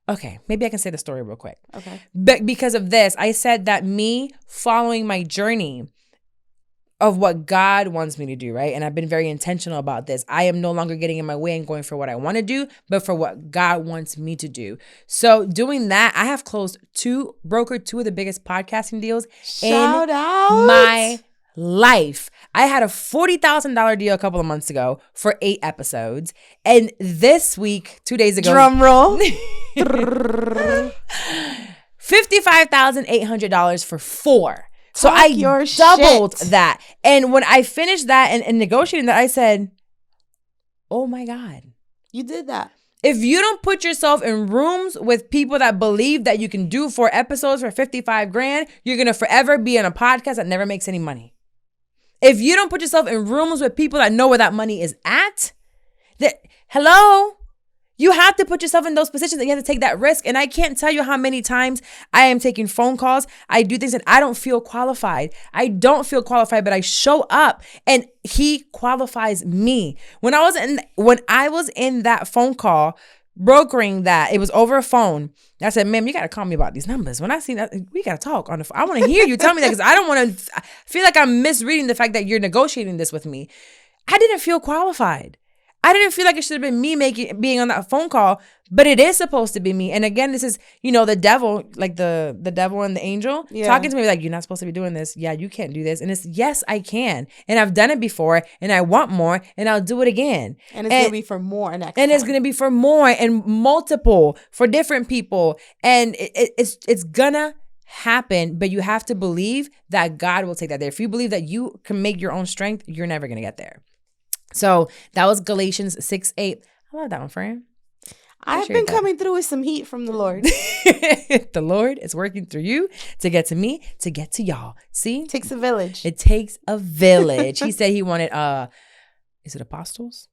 Okay, maybe I can say the story real quick. Okay. But because of this, I said that me following my journey of what God wants me to do, right? And I've been very intentional about this. I am no longer getting in my way and going for what I want to do, but for what God wants me to do. So doing that, I have brokered two of the biggest podcasting deals Shout in out. my life. I had a $40,000 deal a couple of months ago for 8 episodes. And this week, 2 days ago, drum roll, $55,800 for 4. So Talk I your doubled shit. that. And when I finished that and negotiating that, I said, oh my God. You did that. If you don't put yourself in rooms with people that believe that you can do 4 episodes for 55 grand, you're going to forever be on a podcast that never makes any money. If you don't put yourself in rooms with people that know where that money is at, hello? You have to put yourself in those positions and you have to take that risk. And I can't tell you how many times I am taking phone calls. I do things and I don't feel qualified. I don't feel qualified, but I show up and he qualifies me. When I was in that phone call, brokering that, it was over a phone. I said, ma'am, you got to call me about these numbers. When I see that, we got to talk on the phone. I want to hear you tell me that because I don't want to feel like I'm misreading the fact that you're negotiating this with me. I didn't feel qualified. I didn't feel like it should have been me being on that phone call, but it is supposed to be me. And again, this is, the devil, like the devil and the angel talking to me like, you're not supposed to be doing this. Yeah, you can't do this. And it's, yes, I can. And I've done it before and I want more and I'll do it again. And it's going to be for more next time. And it's going to be for more and multiple for different people. And it's gonna happen, but you have to believe that God will take that there. If you believe that you can make your own strength, you're never going to get there. So that was Galatians 6:8. I love that one, friend. I've been coming through with some heat from the Lord. The Lord is working through you to get to me, to get to y'all. See? It takes a village. It takes a village. He said he wanted, is it apostles?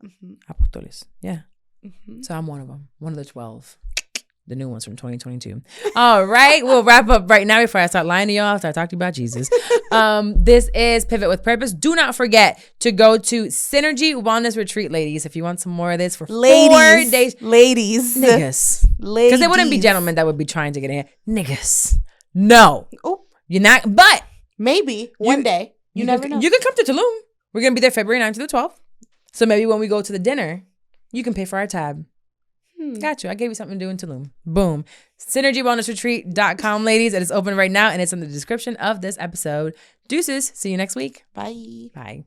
Mm-hmm. Apóstoles. Yeah. Mm-hmm. So I'm one of them. One of the 12. The new ones from 2022. All right. We'll wrap up right now before I start lying to y'all after I talk to you about Jesus. This is Pivot with Purpose. Do not forget to go to Synergy Wellness Retreat, ladies, if you want some more of this for 4 days. Ladies. Niggas. Because there wouldn't be gentlemen that would be trying to get in. Niggas. No. Oh. You're not. But. Maybe. One day. You never know. You can come to Tulum. We're going to be there February 9th to the 12th. So maybe when we go to the dinner, you can pay for our tab. Got you. I gave you something to do in Tulum. Boom. SynergyWellnessRetreat.com, ladies. It is open right now and it's in the description of this episode. Deuces. See you next week. Bye. Bye.